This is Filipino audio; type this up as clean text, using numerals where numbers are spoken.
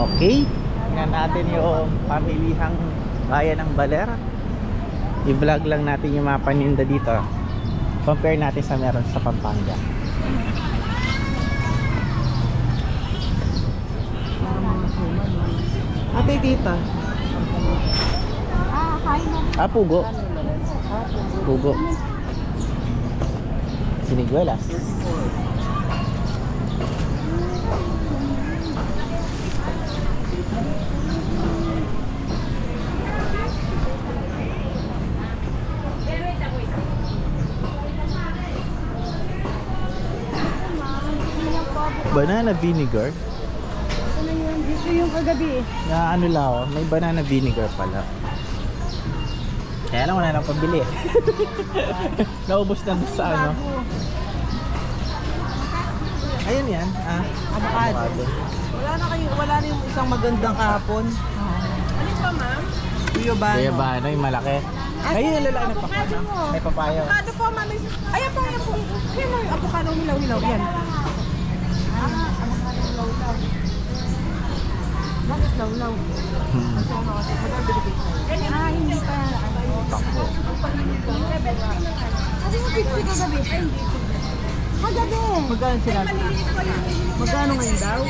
Okay. Tingnan natin yung pamilihang bayan ng Baler. I-vlog lang natin yung mga paninda dito. Compare natin sa meron sa Pampanga. Ate, tita. Pugo. Pugo. Siniguelas. Banana vinegar. Dito yung kagabi eh. Na ano lang oh, may banana vinegar pala. Kaya lang wala nang pambili. Naubos na sa ano. Ayun yan. Avocado. Wala na yung isang magandang kahapon. Ano pa, ma'am? Guyabano. Guyabano, yung malaki. Ayun yung lalaki na papaya. May papaya. Avocado po, ma'am. Ayan po, ayan po. Ayan po, yung avocado hilaw-hilaw. Yan. Avocado hilaw-hilaw. Bakit law-law? Hindi pa. Takbo. Ano yung 50 kagabi? Kagabi. Magkano sila? Magkano ngayon daw?